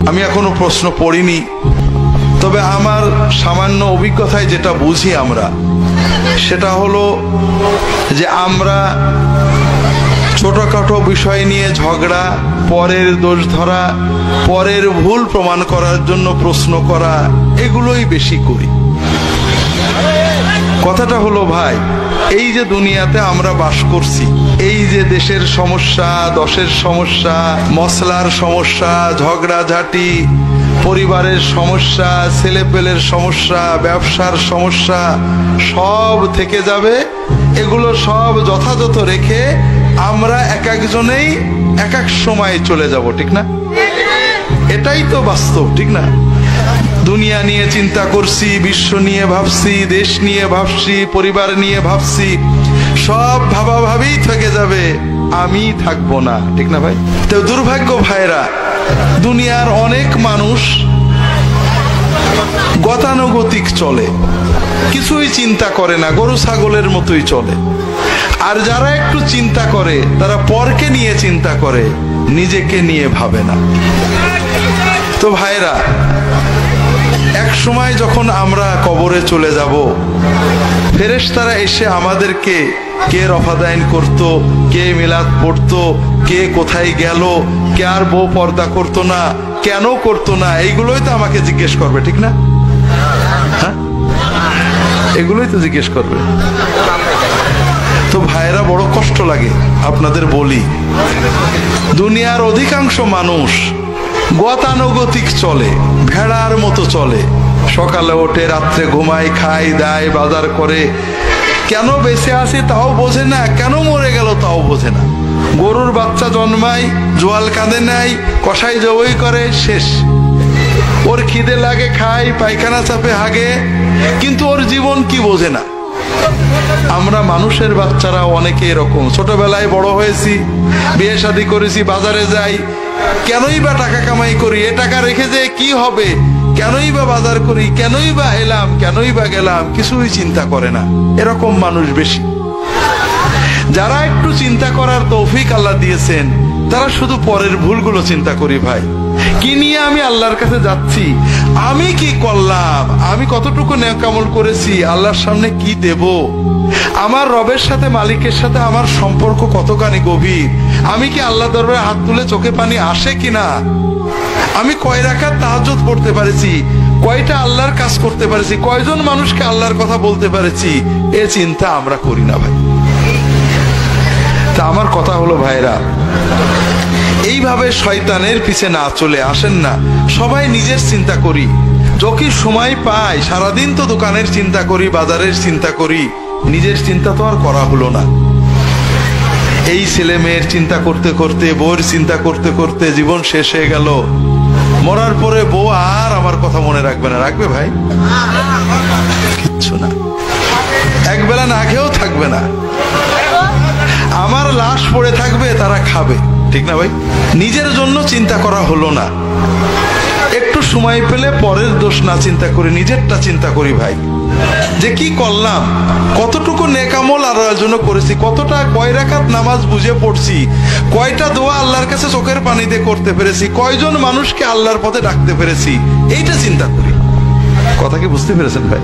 আমি এখনো প্রশ্ন পড়িনি, তবে আমার সামান্য অভিজ্ঞতায় যেটা বুঝি আমরা, সেটা হলো যে আমরা ছোটখাটো বিষয় নিয়ে ঝগড়া, পরের দোষ ধরা, পরের ভুল প্রমাণ করার জন্য প্রশ্ন করা, এগুলোই বেশি করি। কথাটা হলো ভাই, এই যে দুনিয়াতে আমরা বাস করছি, এই যে দেশের সমস্যা, দশের সমস্যা, মশলার সমস্যা, ঝগড়াঝাটি, পরিবারের সমস্যা, ছেলেপেলের সমস্যা, ব্যবসার সমস্যা, সব থেকে যাবে। এগুলো সব যথাযথ রেখে আমরা এক একজনেই এক এক সময় চলে যাব, ঠিক না? এটাই তো বাস্তব, ঠিক না? দুনিয়া নিয়ে চিন্তা করছি, বিশ্ব নিয়ে ভাবছি, দেশ নিয়ে ভাবছি, পরিবার নিয়ে ভাবছি, সব ভাবাভাবেই থেকে যাবে, আমি থাকবো না, ঠিক না ভাই? তো দুর্ভাগ্য ভাইরা, দুনিয়ার অনেক মানুষ গতানুগতিক চলে, কিছুই চিন্তা করে না, গরু ছাগলের মতোই চলে। আর যারা একটু চিন্তা করে, তারা পরকে নিয়ে চিন্তা করে, নিজেকে নিয়ে ভাবে না। তো ভাইরা, এক সময় যখন আমরা কবরে চলে যাব, ফেরেশতারা এসে আমাদেরকে কে রফাদাইন করত, কে মিলাদ পড়তো, কে কোথায় গেল, কে আর বউ পর্দা করতো না, কেন করতো না, এইগুলোই তো আমাকে জিজ্ঞেস করবে, ঠিক না? হ্যাঁ, এগুলোই তো জিজ্ঞেস করবে। তো ভাইরা, বড় কষ্ট লাগে আপনাদের বলি, দুনিয়ার অধিকাংশ মানুষ গতানুগতিক চলে, ভেড়ার মতো চলে। সকালে ওঠে, রাত্রে ঘুমায়, খায় দায়, বাজার করে, কেন বেঁচে আছে তাও বোঝে না, কেন মরে গেল তাও বোঝে না। গরুর বাচ্চা জন্মায়, জোয়াল কাঁধে নেয়, কষাই জবই করে, শেষ। ওর খিদে লাগে, খায়, পায়খানা চাপে, হাগে, কিন্তু ওর জীবন কি বোঝে না। আমরা মানুষের বাচ্চারা অনেকে এরকম, ছোটবেলায় বড় হয়েছি, বিয়ে শাদী করেছি, বাজারে যাই, কেনই বা টাকা কামাই করি, এ টাকা রেখে যে কি হবে, কেনই বা বাজার করি, কেনই বা এলাম, কেনই বা গেলাম, কিছুই চিন্তা করে না। এরকম মানুষ বেশি। যারা একটু চিন্তা করার তৌফিক আল্লাহ দিয়েছেন, তারা শুধু পরের ভুলগুলো চিন্তা করি। ভাই, কি নিয়ে আমি আল্লাহর কাছে যাচ্ছি, আমি কি করলাম, আমি কতটুকু নেক আমল করেছি, আল্লাহর সামনে কি দেব, আমার রবের সাথে, মালিকের সাথে আমার সম্পর্ক কতখানি গভীর, আমি কি আল্লাহ দরবারে হাত তুলে চোখে পানি আসে কিনা, আমি কয় রাকাত তাহাজ্জুদ পড়তে পারেছি, কয়টা আল্লাহর কাজ করতে পারেছি, কয়জন মানুষকে আল্লাহর কথা বলতে পারেছি, এ চিন্তা আমরা করি না ভাই। তা আমার কথা হলো ভাইরা, এইভাবে শয়তানের পিছে না চলে আসেন না, সবাই নিজের চিন্তা করি। যখন সময় পাই, সারাদিন তো দোকানের চিন্তা করি, বাজারের চিন্তা করি, নিজের চিন্তা তো আর করা হলো না। এই ছেলে মেয়ের চিন্তা করতে করতে, বউয়ের চিন্তা করতে করতে জীবন শেষ হয়ে গেল। মরার পরে বউ আর আমার কথা মনে রাখবে না, রাখবে ভাই? কিচ্ছু না, একবেলা না খেয়েও থাকবে না, আমার লাশ পড়ে থাকবে, তারা খাবে, ঠিক না ভাই? নিজের জন্য চিন্তা করা হলো না। একটু সময় পেলে পরের দোষ না চিন্তা করি, নিজেরটা চিন্তা করি ভাই, যে কি করলাম, কতটুকু নেক আমল আল্লাহর জন্য করেছি, কতটা, কয় রাকাত নামাজ বুঝে পড়ছি, কয়টা দোয়া আল্লাহর কাছে চোখের পানিতে করতে পেরেছি, কয়জন মানুষকে আল্লাহর পথে ডাকতে পেরেছি, এইটা চিন্তা করি। কথা কি বুঝতে পেরেছেন ভাই?